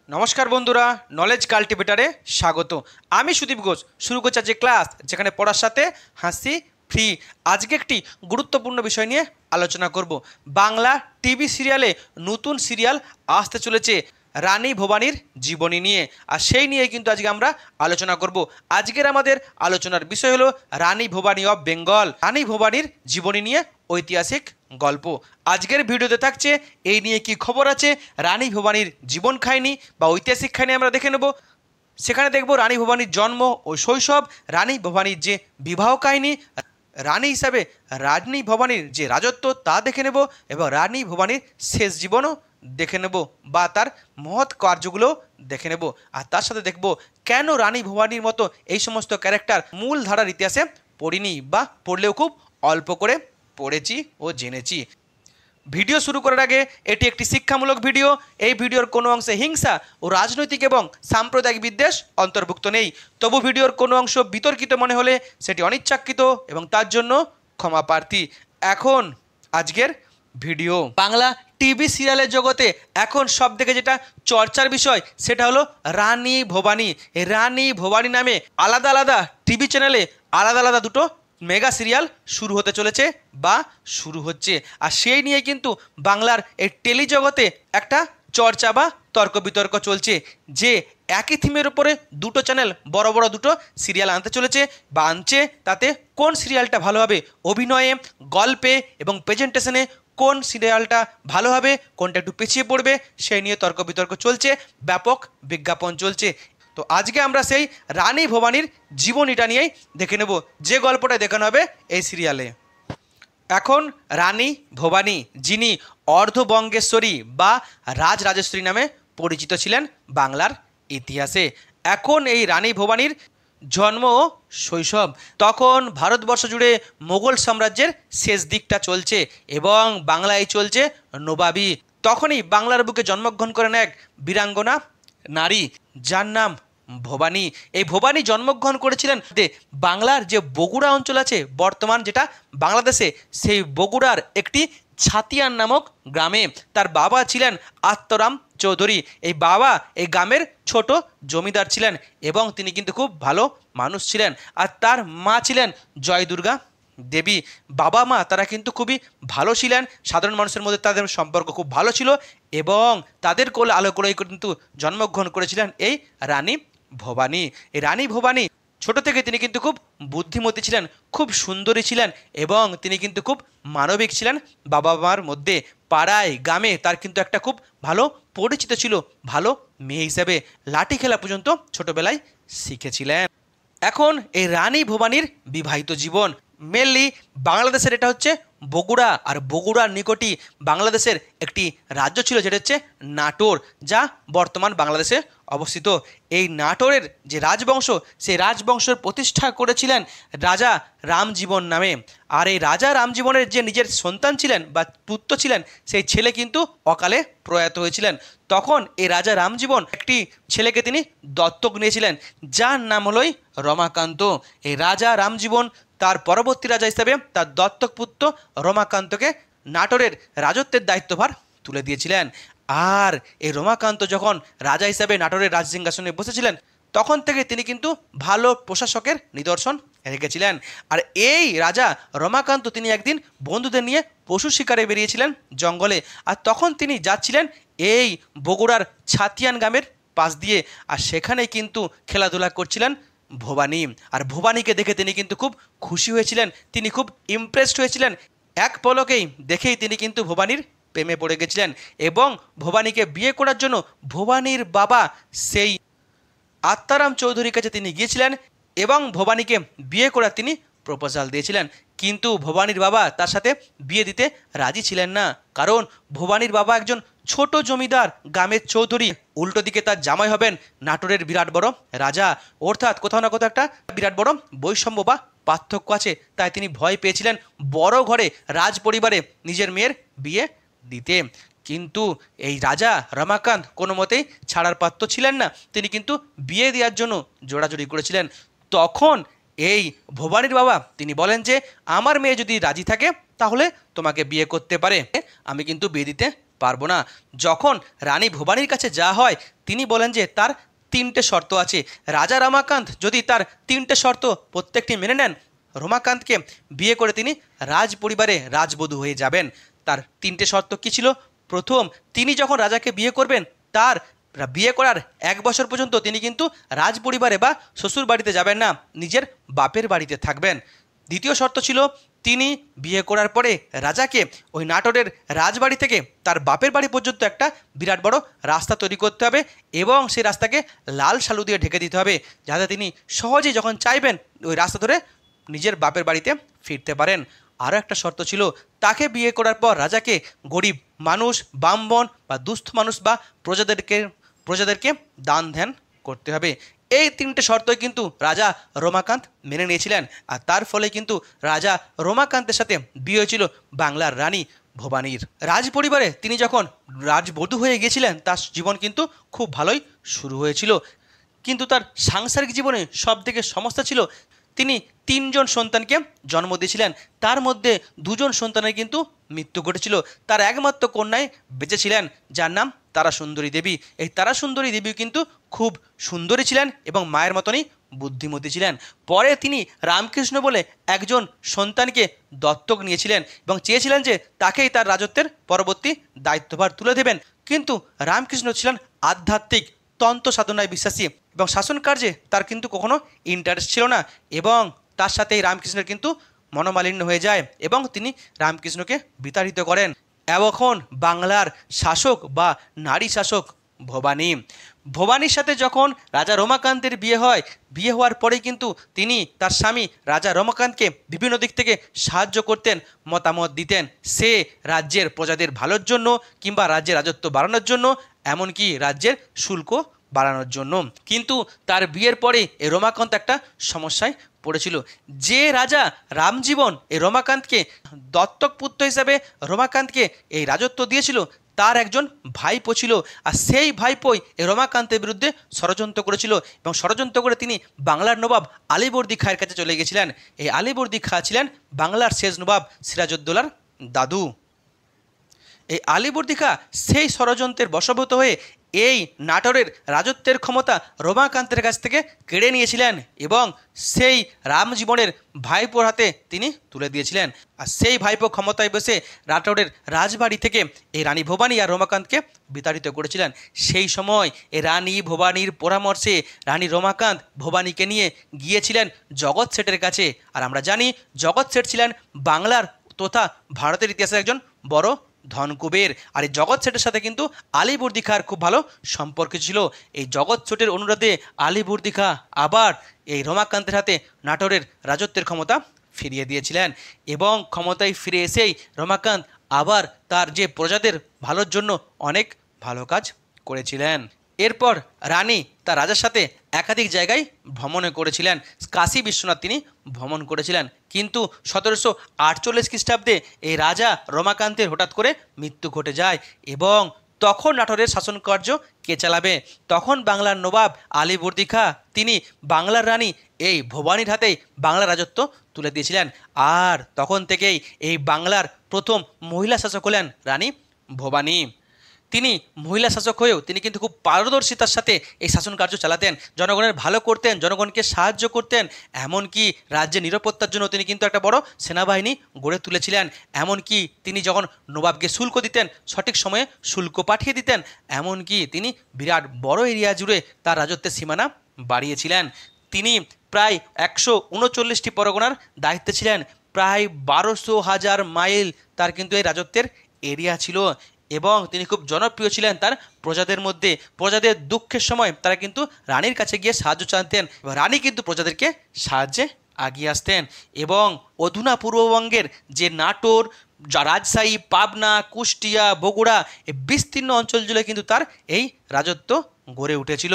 নমস্কার বন্ধুরা, নলেজ কাল্টিভেটারে স্বাগত। আমি সুদীপ ঘোষ শুরু করছি আজকে ক্লাস, যেখানে পড়ার সাথে হাসি ফ্রি। আজকে একটি গুরুত্বপূর্ণ বিষয় নিয়ে আলোচনা করব। বাংলা টিভি সিরিয়ালে নতুন সিরিয়াল আসতে চলেছে রানী ভবানীর জীবনী নিয়ে, আর সেই নিয়ে কিন্তু আজকে আমরা আলোচনা করব। আজকের আমাদের আলোচনার বিষয় হলো রানী ভবানী অফ বেঙ্গল, রানী ভবানীর জীবনী নিয়ে ঐতিহাসিক গল্প। আজকের ভিডিওতে থাকছে এই নিয়ে কি খবর আছে, রানী ভবানীর জীবন কাহিনী বা ঐতিহাসিক কাহিনী আমরা দেখে নেব। সেখানে দেখব রানী ভবানীর জন্ম ও শৈশব, রানী ভবানীর যে বিবাহ কাহিনী, রানী হিসাবে রানী ভবানীর যে রাজত্ব তা দেখে নেব, এবং রানী ভবানীর শেষ জীবনও দেখে নেব বা তার মহৎ কার্যগুলো দেখে নেব। আর তার সাথে দেখব কেন রানী ভবানীর মতো এই সমস্ত ক্যারেক্টার মূল ধারার ইতিহাসে পড়িনি, বা পড়লেও খুব অল্প করে পড়েছি ও জেনেছি। ভিডিও শুরু করার আগে এটি একটি শিক্ষামূলক ভিডিও। এই ভিডিওর কোনো অংশে হিংসা ও রাজনৈতিক এবং সাম্প্রদায়িক বিদ্বেষ অন্তর্ভুক্ত নেই। তবু ভিডিওর কোনো অংশ বিতর্কিত মনে হলে সেটি অনিচ্ছাকৃত এবং তার জন্য ক্ষমা প্রার্থী। এখন আজকের ভিডিও। বাংলা টিভি সিরিয়ালের জগতে এখন সব থেকে যেটা চর্চার বিষয় সেটা হলো রানী ভবানী। এই রানী ভবানী নামে আলাদা আলাদা টিভি চ্যানেলে আলাদা আলাদা দুটো মেগা সিরিয়াল শুরু হতে চলেছে বা শুরু হচ্ছে। আর সেই নিয়ে কিন্তু বাংলার এই টেলিজগতে একটা চর্চা বা তর্ক বিতর্ক চলছে যে একই থিমের উপরে দুটো চ্যানেল বড় বড় দুটো সিরিয়াল আনতে চলেছে বা আনছে, তাতে কোন সিরিয়ালটা ভালো হবে, অভিনয়ে, গল্পে এবং প্রেজেন্টেশনে কোন সিরিয়ালটা ভালো হবে, কোনটা একটু পিছিয়ে পড়বে, সেই নিয়ে তর্ক বিতর্ক চলছে, ব্যাপক বিজ্ঞাপন চলছে। তো আজকে আমরা সেই রানী ভবানীর জীবনীটা নিয়েই দেখে নেব, যে গল্পটা দেখানো হবে এই সিরিয়ালে। এখন রানী ভবানী, যিনি অর্ধবঙ্গেশ্বরী বা রাজরাজেশ্বরী নামে পরিচিত ছিলেন বাংলার ইতিহাসে। এখন এই রানী ভবানীর জন্ম ও শৈশব। তখন ভারতবর্ষ জুড়ে মোগল সাম্রাজ্যের শেষ দিকটা চলছে এবং বাংলায় চলছে নবাবী। তখনই বাংলার বুকে জন্মগ্রহণ করেন এক বীরাঙ্গনা নারী, যার নাম ভবানী। এই ভবানী জন্মগ্রহণ করেছিলেন বাংলার যে বগুড়া অঞ্চল আছে বর্তমান, যেটা বাংলাদেশে, সেই বগুড়ার একটি ছাতিয়ান নামক গ্রামে। তার বাবা ছিলেন আত্মরাম চৌধুরী। এই বাবা এই গ্রামের ছোট জমিদার ছিলেন এবং তিনি কিন্তু খুব ভালো মানুষ ছিলেন। আর তার মা ছিলেন জয় দুর্গা দেবী। বাবা মা তারা কিন্তু খুবই ভালো ছিলেন, সাধারণ মানুষের মধ্যে তাদের সম্পর্ক খুব ভালো ছিল এবং তাদের কোলে আলো করেই কিন্তু জন্মগ্রহণ করেছিলেন এই রানী ভবানী। এই রানী ভবানী ছোট থেকে তিনি কিন্তু খুব বুদ্ধিমতী ছিলেন, খুব সুন্দরী ছিলেন এবং তিনি কিন্তু খুব মানবিক ছিলেন। বাবা মার মধ্যে পাড়ায় গ্রামে তার কিন্তু একটা খুব ভালো পরিচিত ছিল, ভালো মেয়ে হিসেবে লাঠি খেলা পর্যন্ত ছোটবেলায় শিখেছিলেন। এখন এই রানী ভবানীর বিবাহিত জীবন, মেনলি বাংলাদেশের এটা হচ্ছে বগুড়া, আর বগুড়ার নিকটই বাংলাদেশের একটি রাজ্য ছিল যেটা হচ্ছে নাটোর, যা বর্তমান বাংলাদেশে অবস্থিত। এই নাটোরের যে রাজবংশ, সেই রাজবংশের প্রতিষ্ঠা করেছিলেন রাজা রামজীবন নামে। আর এই রাজা রামজীবনের যে নিজের সন্তান ছিলেন বা পুত্র ছিলেন, সেই ছেলে কিন্তু অকালে প্রয়াত হয়েছিলেন। তখন এই রাজা রামজীবন একটি ছেলেকে তিনি দত্তক নিয়েছিলেন, যার নাম হলোই রমাকান্ত। এই রাজা রামজীবন তার পরবর্তী রাজা হিসেবে তার দত্তক পুত্র রমাকান্তকে নাটোরের রাজত্বের দায়িত্বভার তুলে দিয়েছিলেন। আর এই রমাকান্ত যখন রাজা হিসাবে নাটোরের রাজসিংহাসনে বসেছিলেন, তখন থেকে তিনি কিন্তু ভালো প্রশাসকের নিদর্শন রেখেছিলেন। আর এই রাজা রমাকান্ত তিনি একদিন বন্ধুদের নিয়ে পশু শিকারে বেরিয়েছিলেন জঙ্গলে, আর তখন তিনি যাচ্ছিলেন এই বগুড়ার ছাতিয়ান গ্রামের পাশ দিয়ে, আর সেখানে কিন্তু খেলাধুলা করছিলেন ভবানী। আর ভবানীকে দেখে তিনি কিন্তু খুব খুশি হয়েছিলেন, তিনি খুব ইমপ্রেসড হয়েছিলেন। এক পলকেই দেখেই তিনি কিন্তু ভবানীর প্রেমে পড়ে গেছিলেন এবং ভবানীকে বিয়ে করার জন্য ভবানীর বাবা সেই আত্মারাম চৌধুরীর কাছে তিনি গিয়েছিলেন এবং ভবানীকে বিয়ে করার তিনি প্রপোজাল দিয়েছিলেন। কিন্তু ভবানীর বাবা তার সাথে বিয়ে দিতে রাজি ছিলেন না, কারণ ভবানীর বাবা একজন ছোট জমিদার, গ্রামের চৌধুরী। উল্টো দিকে তার জামাই হবেন নাটোরের বিরাট বড় রাজা, অর্থাৎ কোথাও না কোথাও একটা বিরাট বড় বৈষম্য বা পার্থক্য আছে। তাই তিনি ভয় পেয়েছিলেন বড় ঘরে রাজ পরিবারে নিজের মেয়ের বিয়ে দিতে। কিন্তু এই রাজা রমাকান্ত কোনো মতেই ছাড়ার পাত্র ছিলেন না, তিনি কিন্তু বিয়ে দেওয়ার জন্য জোড়াজোড়ি করেছিলেন। তখন এই ভবানীর বাবা তিনি বলেন যে আমার মেয়ে যদি রাজি থাকে তাহলে তোমাকে বিয়ে করতে পারে, আমি কিন্তু বিয়ে দিতে পারবো না। যখন রানী ভবানীর কাছে যাওয়া হয় তিনি বলেন যে তার 3টে শর্ত আছে। রাজা রমাকান্ত যদি তার 3টে শর্ত প্রত্যেকটি মেনে নেন, রমাকান্তকে বিয়ে করে তিনি রাজ পরিবারে রাজবধূ হয়ে যাবেন। তার 3টে শর্ত কী ছিল? প্রথম, তিনি যখন রাজাকে বিয়ে করবেন তার বিয়ে করার 1 বছর পর্যন্ত তিনি কিন্তু রাজ পরিবারে বা শ্বশুর বাড়িতে যাবেন না, নিজের বাপের বাড়িতে থাকবেন। দ্বিতীয় শর্ত ছিল তিনি বিয়ে করার পরে রাজাকে ওই নাটোরের রাজবাড়ি থেকে তার বাপের বাড়ি পর্যন্ত একটা বিরাট বড় রাস্তা তৈরি করতে হবে এবং সেই রাস্তাকে লাল শালু দিয়ে ঢেকে দিতে হবে, যাতে তিনি সহজেই যখন চাইবেন ওই রাস্তা ধরে নিজের বাপের বাড়িতে ফিরতে পারেন। আরও একটা শর্ত ছিল, তাকে বিয়ে করার পর রাজাকে গরিব মানুষ, ব্রাহ্মণ বা দুস্থ মানুষ বা প্রজাদেরকে দান ধ্যান করতে হবে। এই 3টে শর্তই কিন্তু রাজা রমাকান্ত মেনে নিয়েছিলেন, আর তার ফলে কিন্তু রাজা রমাকান্তের সাথে বিয়ে হয়েছিল বাংলার রানী ভবানীর। রাজ পরিবারে তিনি যখন রাজবধূ হয়ে গিয়েছিলেন তার জীবন কিন্তু খুব ভালোই শুরু হয়েছিল, কিন্তু তার সাংসারিক জীবনে সবথেকে সমস্যা ছিল তিনি 3জন সন্তানকে জন্ম দিয়েছিলেন, তার মধ্যে 2জন সন্তানের কিন্তু মৃত্যু ঘটেছিল। তার একমাত্র কন্যাই বেঁচে ছিলেন, যার নাম তারাসুন্দরী দেবী। এই তারাসুন্দরী দেবী কিন্তু খুব সুন্দরী ছিলেন এবং মায়ের মতনই বুদ্ধিমতী ছিলেন। পরে তিনি রামকৃষ্ণ বলে একজন সন্তানকে দত্তক নিয়েছিলেন এবং চেয়েছিলেন যে তাকেই তার রাজত্বের পরবর্তী দায়িত্বভার তুলে দেবেন। কিন্তু রামকৃষ্ণ ছিলেন আধ্যাত্মিক, তন্ত্র সাধনায় বিশ্বাসী এবং শাসন কার্যে তার কিন্তু কখনো ইন্টারেস্ট ছিল না, এবং তার সাথেই রামকৃষ্ণের কিন্তু মনোমালিন্য হয়ে যায় এবং তিনি রামকৃষ্ণকে বিতাড়িত করেন। এখন বাংলার শাসক বা নারী শাসক ভবানীর সাথে যখন রাজা রমাকান্তের বিয়ে হয়, বিয়ে হওয়ার পরেই কিন্তু তিনি তার স্বামী রাজা রমাকান্তকে বিভিন্ন দিক থেকে সাহায্য করতেন, মতামত দিতেন, সে রাজ্যের প্রজাদের ভালোর জন্য কিংবা রাজ্যের রাজত্ব বাড়ানোর জন্য, এমনকি রাজ্যের শুল্ক বাড়ানোর জন্য। কিন্তু তার বিয়ের পরে এই রমাকান্ত একটা সমস্যায় পড়েছিল। যে রাজা রামজীবন এই রমাকান্তকে দত্তক পুত্র হিসাবে রমাকান্তকে এই রাজত্ব দিয়েছিল, তার একজন ভাইপো ছিল, আর সেই ভাইপোই এই রমাকান্তের বিরুদ্ধে ষড়যন্ত্র করেছিল এবং ষড়যন্ত্র করে তিনি বাংলার নবাব আলীবর্দী খাঁর কাছে চলে গেছিলেন। এই আলীবর্দী খাঁ ছিলেন বাংলার শেষ নবাব সিরাজউদ্দৌলার দাদু। এই আলীবর্দী খাঁ সেই ষড়যন্ত্রের বশবর্তী হয়ে এই নাটোরের রাজত্বের ক্ষমতা রমাকান্তের কাছ থেকে কেড়ে নিয়েছিলেন এবং সেই রামজীবনের ভাইপোর হাতে তিনি তুলে দিয়েছিলেন। আর সেই ভাইপো ক্ষমতায় বসে নাটোরের রাজবাড়ি থেকে এই রানী ভবানী আর রমাকান্তকে বিতাড়িত করেছিলেন। সেই সময় এই রানী ভবানীর পরামর্শে রানী রমাকান্ত ভবানীকে নিয়ে গিয়েছিলেন জগৎ শেঠের কাছে। আর আমরা জানি জগৎ শেঠ ছিলেন বাংলার তথা ভারতের ইতিহাসের একজন বড় ধনকুবের। আর এই জগৎ শেঠের সাথে কিন্তু আলীবর্দী খাঁর খুব ভালো সম্পর্ক ছিল। এই জগৎ শেঠের অনুরোধে আলীবর্দী খাঁ আবার এই রমাকান্তের হাতে নাটোরের রাজত্বের ক্ষমতা ফিরিয়ে দিয়েছিলেন এবং ক্ষমতায় ফিরে এসেই রমাকান্ত আবার তার যে প্রজাদের ভালোর জন্য অনেক ভালো কাজ করেছিলেন। এরপর রানী তার রাজার সাথে একাধিক জায়গায় ভ্রমণ করেছিলেন। কাশী বিশ্বনাথ তিনি ভ্রমণ করেছিলেন, কিন্তু 1748 খ্রিস্টাব্দে এই রাজা রমাকান্তের হঠাৎ করে মৃত্যু ঘটে যায় এবং তখন নাটোরের শাসনকার্য কে চালাবে? তখন বাংলার নবাব আলীবর্দী খাঁ তিনি বাংলার রানী এই ভবানীর হাতেই বাংলার রাজত্ব তুলে দিয়েছিলেন। আর তখন থেকেই এই বাংলার প্রথম মহিলা শাসক হলেন রানী ভবানী। তিনি মহিলা শাসক হয়েও তিনি কিন্তু খুব পারদর্শিতার সাথে এই শাসন কার্য চালাতেন, জনগণের ভালো করতেন, জনগণকে সাহায্য করতেন, এমনকি রাজ্যের নিরাপত্তার জন্য তিনি কিন্তু একটা বড় সেনাবাহিনী গড়ে তুলেছিলেন। এমনকি তিনি যখন নবাবকে শুল্ক দিতেন সঠিক সময়ে শুল্ক পাঠিয়ে দিতেন, এমনকি তিনি বিরাট বড় এরিয়া জুড়ে তার রাজত্বের সীমানা বাড়িয়েছিলেন। তিনি প্রায় 139টি পরগনার দায়িত্বে ছিলেন, প্রায় 1200,000 মাইল তার কিন্তু এই রাজত্বের এরিয়া ছিল এবং তিনি খুব জনপ্রিয় ছিলেন তার প্রজাদের মধ্যে। প্রজাদের দুঃখের সময় তারা কিন্তু রানীর কাছে গিয়ে সাহায্য চাইতেন, রানী কিন্তু প্রজাদেরকে সাহায্যে এগিয়ে আসতেন। এবং অধুনা পূর্ববঙ্গের যে নাটোর, রাজশাহী, পাবনা, কুষ্টিয়া, বগুড়া এই বিস্তীর্ণ অঞ্চল জুড়ে কিন্তু তার এই রাজত্ব গড়ে উঠেছিল।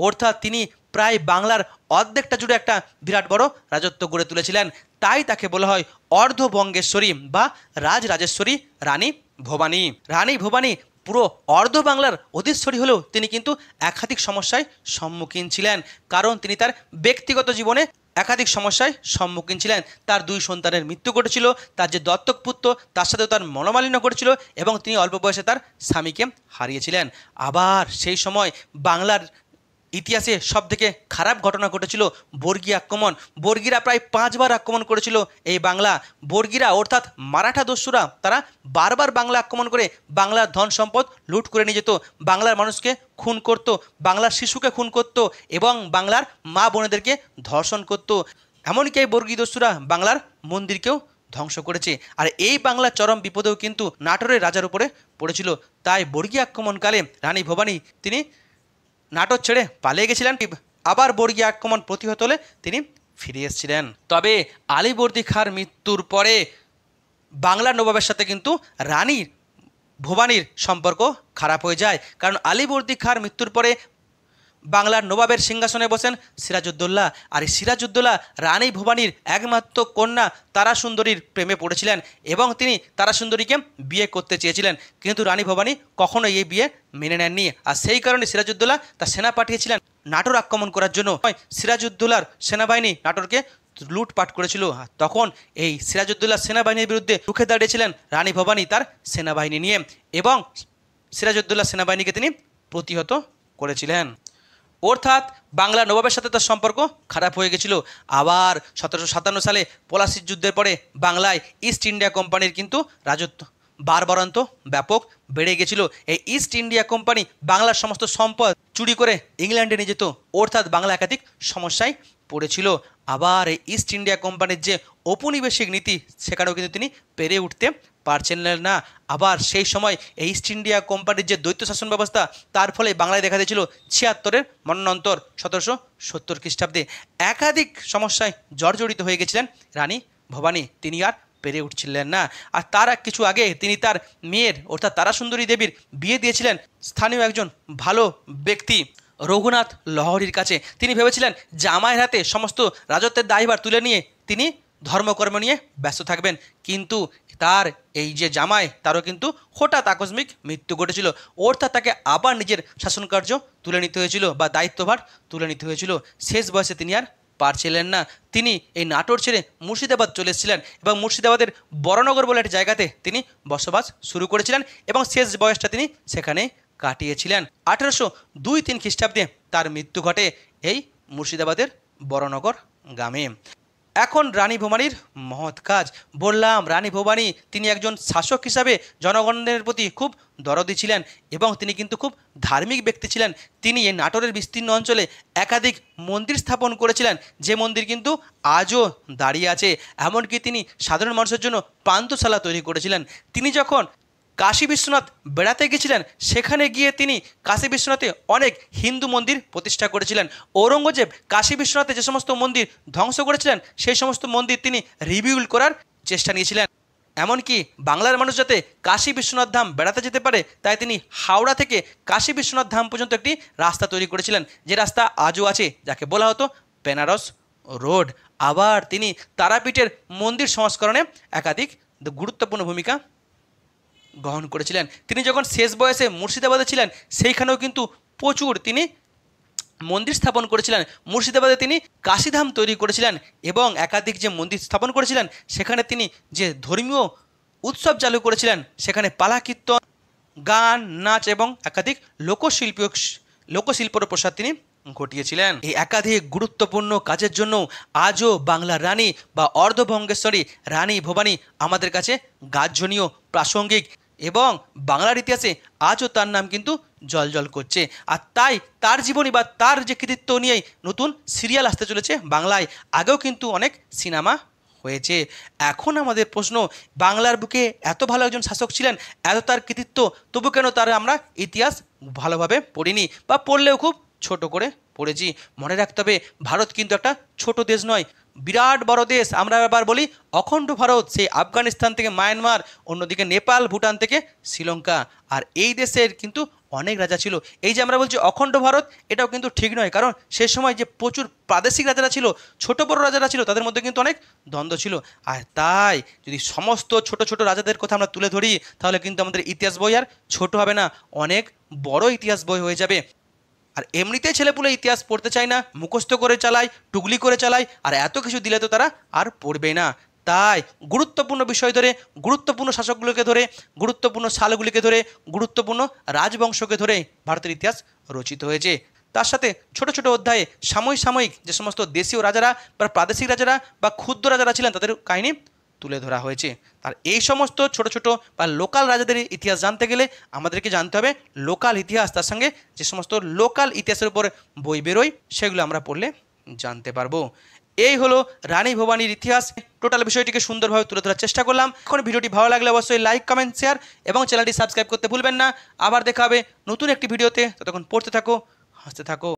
অর্থাৎ তিনি প্রায় বাংলার অর্ধেকটা জুড়ে একটা বিরাট বড় রাজত্ব গড়ে তুলেছিলেন। তাই তাকে বলা হয় অর্ধবঙ্গেশ্বরী বা রাজরাজেশ্বরী রানী ভবানী। রানী ভবানী পুরো অর্ধ বাংলার অধীশ্বরী হলেও তিনি কিন্তু একাধিক সমস্যায় সম্মুখীন ছিলেন, কারণ তিনি তার ব্যক্তিগত জীবনে একাধিক সমস্যায় সম্মুখীন ছিলেন। তার 2 সন্তানের মৃত্যু ঘটেছিল, তার যে দত্তক পুত্র তার সাথেও তার মনোমালিন্য ঘটেছিল এবং তিনি অল্প বয়সে তার স্বামীকে হারিয়েছিলেন। আবার সেই সময় বাংলার ইতিহাসে সবথেকে খারাপ ঘটনা ঘটেছিল বর্গী আক্রমণ। বর্গীরা প্রায় 5 বার আক্রমণ করেছিল এই বাংলা। বর্গীরা অর্থাৎ মারাঠা দস্যুরা তারা বারবার বাংলা আক্রমণ করে বাংলার ধন সম্পদ লুট করে নিয়ে যেত, বাংলার মানুষকে খুন করত, বাংলার শিশুকে খুন করত এবং বাংলার মা বোনেদেরকে ধর্ষণ করত। এমনকি এই বর্গী দস্যুরা বাংলার মন্দিরকেও ধ্বংস করেছে। আর এই বাংলার চরম বিপদেও কিন্তু নাটোরের রাজার উপরে পড়েছিল। তাই বর্গী আক্রমণকালে রানী ভবানী তিনি নাটোর ছেড়ে পালিয়ে গেছিলেন। আবার বর্গী আক্রমণ প্রতিহত হলে তিনি ফিরে এসেছিলেন। তবে আলীবর্দী খাঁর মৃত্যুর পরে বাংলার নবাবের সাথে কিন্তু রানী ভবানীর সম্পর্ক খারাপ হয়ে যায়, কারণ আলীবর্দী খাঁর মৃত্যুর পরে বাংলার নবাবের সিংহাসনে বসেন সিরাজউদ্দৌলা। আর এই সিরাজউদ্দৌলা রানী ভবানীর একমাত্র কন্যা তারাসুন্দরীর প্রেমে পড়েছিলেন এবং তিনি তারাসুন্দরীকে বিয়ে করতে চেয়েছিলেন, কিন্তু রানী ভবানী কখনোই এই বিয়ে মেনে নেননি। আর সেই কারণে সিরাজউদ্দৌলা তার সেনা পাঠিয়েছিলেন নাটোর আক্রমণ করার জন্য। সিরাজউদ্দৌলার সেনাবাহিনী নাটোরকে লুটপাট করেছিল। তখন এই সিরাজউদ্দৌলার সেনাবাহিনীর বিরুদ্ধে রুখে দাঁড়িয়েছিলেন রানী ভবানী তার সেনাবাহিনী নিয়ে এবং সিরাজউদ্দৌলার সেনাবাহিনীকে তিনি প্রতিহত করেছিলেন। অর্থাৎ বাংলা নবাবের সাথে তার সম্পর্ক খারাপ হয়ে গেছিল। আবার 1757 সালে পলাশির যুদ্ধের পরে বাংলায় ইস্ট ইন্ডিয়া কোম্পানির কিন্তু রাজত্ব বারবারন্ত ব্যাপক বেড়ে গেছিল। এই ইস্ট ইন্ডিয়া কোম্পানি বাংলার সমস্ত সম্পদ চুরি করে ইংল্যান্ডে নিয়ে যেত, অর্থাৎ বাংলা একাধিক সমস্যায় পড়েছিল। আবার এই ইস্ট ইন্ডিয়া কোম্পানির যে ঔপনিবেশিক নীতি সেখানেও কিন্তু তিনি পেরে উঠতে পারছিলেন না। আবার সেই সময় এই ইস্ট ইন্ডিয়া কোম্পানির যে দ্বৈত শাসন ব্যবস্থা তার ফলে বাংলায় দেখা দিয়েছিল 76-এর মন্বন্তর 1770 খ্রিস্টাব্দে। একাধিক সমস্যায় জর্জরিত হয়ে গেছিলেন রানী ভবানী, তিনি আর পেরে উঠছিলেন না। আর তার কিছু আগে তিনি তার মেয়ের অর্থাৎ তারাসুন্দরী দেবীর বিয়ে দিয়েছিলেন স্থানীয় একজন ভালো ব্যক্তি রঘুনাথ লহরীর কাছে। তিনি ভেবেছিলেন জামাইয়ের হাতে সমস্ত রাজত্বের দায়ভার তুলে নিয়ে তিনি ধর্মকর্ম নিয়ে ব্যস্ত থাকবেন, কিন্তু তার এই যে জামাই তারও কিন্তু হঠাৎ আকস্মিক মৃত্যু ঘটেছিল, অর্থাৎ তাকে আবার নিজের শাসনকার্য তুলে নিতে হয়েছিল বা দায়িত্বভার তুলে নিতে হয়েছিল। শেষ বয়সে তিনি আর পারছিলেন না। তিনি এই নাটোর ছেড়ে মুর্শিদাবাদ চলে এসেছিলেন এবং মুর্শিদাবাদের বড়নগর বলে একটি জায়গাতে তিনি বসবাস শুরু করেছিলেন এবং শেষ বয়সটা তিনি সেখানে কাটিয়েছিলেন। 1802-3 খ্রিস্টাব্দে তার মৃত্যু ঘটে এই মুর্শিদাবাদের বড়নগর গ্রামে। এখন রানী ভবানীর মহৎ কাজ বললাম। রানী ভবানী তিনি একজন শাসক হিসাবে জনগণের প্রতি খুব দরদি ছিলেন এবং তিনি কিন্তু খুব ধার্মিক ব্যক্তি ছিলেন। তিনি এই নাটোরের বিস্তীর্ণ অঞ্চলে একাধিক মন্দির স্থাপন করেছিলেন, যে মন্দির কিন্তু আজও দাঁড়িয়ে আছে। এমনকি তিনি সাধারণ মানুষের জন্য পান্থশালা তৈরি করেছিলেন। তিনি যখন কাশী বিশ্বনাথ বেড়াতে গেছিলেন সেখানে গিয়ে তিনি কাশী বিশ্বনাথে অনেক হিন্দু মন্দির প্রতিষ্ঠা করেছিলেন। ঔরঙ্গজেব কাশী বিশ্বনাথে যে সমস্ত মন্দির ধ্বংস করেছিলেন সেই সমস্ত মন্দির তিনি রিবিউল্ড করার চেষ্টা নিয়েছিলেন। এমনকি বাংলার মানুষ যাতে কাশী বিশ্বনাথ ধাম বেড়াতে যেতে পারে তাই তিনি হাওড়া থেকে কাশী বিশ্বনাথ ধাম পর্যন্ত একটি রাস্তা তৈরি করেছিলেন, যে রাস্তা আজও আছে, যাকে বলা হতো বেনারস রোড। আবার তিনি তারাপীঠের মন্দির সংস্করণে একাধিক গুরুত্বপূর্ণ ভূমিকা গ্রহণ করেছিলেন। তিনি যখন শেষ বয়সে মুর্শিদাবাদে ছিলেন সেইখানেও কিন্তু প্রচুর তিনি মন্দির স্থাপন করেছিলেন। মুর্শিদাবাদে তিনি কাশীধাম তৈরি করেছিলেন এবং একাধিক যে মন্দির স্থাপন করেছিলেন সেখানে তিনি যে ধর্মীয় উৎসব চালু করেছিলেন, সেখানে পালা কীর্তন, গান, নাচ এবং একাধিক লোকশিল্পের প্রসার তিনি ঘটিয়েছিলেন। এই একাধিক গুরুত্বপূর্ণ কাজের জন্য আজও বাংলার রানী বা অর্ধভঙ্গেশ্বরী রানী ভবানী আমাদের কাছে গার্জনীয়, প্রাসঙ্গিক এবং বাংলার ইতিহাসে আজও তার নাম কিন্তু জলজল করছে। আর তাই তার জীবনী বা তার যে কৃতিত্ব নিয়েই নতুন সিরিয়াল আসতে চলেছে বাংলায়। আগেও কিন্তু অনেক সিনেমা হয়েছে। এখন আমাদের প্রশ্ন, বাংলার বুকে এত ভালো একজন শাসক ছিলেন, এত তার কৃতিত্ব, তবু কেন তার আমরা ইতিহাস ভালোভাবে পড়িনি বা পড়লেও খুব ছোট করে পড়েছি? মনে রাখতে হবে ভারত কিন্তু একটা ছোট দেশ নয়, বিরাট বড় দেশ। আমরা আবার বলি অখণ্ড ভারত, সেই আফগানিস্তান থেকে মায়ানমার, অন্যদিকে নেপাল, ভুটান থেকে শ্রীলঙ্কা। আর এই দেশের কিন্তু অনেক রাজা ছিল। এই যে আমরা বলছি অখণ্ড ভারত, এটাও কিন্তু ঠিক নয়, কারণ সে সময় যে প্রচুর প্রাদেশিক রাজারা ছিল, ছোট বড় রাজারা ছিল, তাদের মধ্যে কিন্তু অনেক দ্বন্দ্ব ছিল। আর তাই যদি সমস্ত ছোট ছোট রাজাদের কথা আমরা তুলে ধরি তাহলে কিন্তু আমাদের ইতিহাস বই আর ছোট হবে না, অনেক বড় ইতিহাস বই হয়ে যাবে। আর এমনিতেই ছেলেপুলে ইতিহাস পড়তে চায় না, মুখস্থ করে চালায়, টুগলি করে চালায়, আর এত কিছু দিলে তো তারা আর পড়বে না। তাই গুরুত্বপূর্ণ বিষয় ধরে, গুরুত্বপূর্ণ শাসকগুলোকে ধরে, গুরুত্বপূর্ণ সালগুলিকে ধরে, গুরুত্বপূর্ণ রাজবংশকে ধরে ভারতের ইতিহাস রচিত হয়েছে। তার সাথে ছোট ছোট অধ্যায়ে সাময়িক যে সমস্ত দেশীয় রাজারা বা প্রাদেশিক রাজারা বা ক্ষুদ্র রাজারা ছিলেন তাদের কাহিনী তুলে ধরা হয়েছে। আর এই সমস্ত ছোট ছোট বা লোকাল রাজাদের ইতিহাস জানতে গেলে আমাদেরকে জানতে হবে লোকাল ইতিহাস, তার সঙ্গে যে সমস্ত লোকাল ইতিহাসের উপর বই বেরোয় সেগুলো আমরা পড়লে জানতে পারবো। এই হলো রানী ভবানীর ইতিহাস। টোটাল বিষয়টিকে সুন্দরভাবে তুলে ধরার চেষ্টা করলাম। এখন ভিডিওটি ভালো লাগলে অবশ্যই লাইক, কমেন্ট, শেয়ার এবং চ্যানেলটি সাবস্ক্রাইব করতে ভুলবেন না। আবার দেখা হবে নতুন একটি ভিডিওতে। ততক্ষণ পড়তে থাকো, হাসতে থাকো।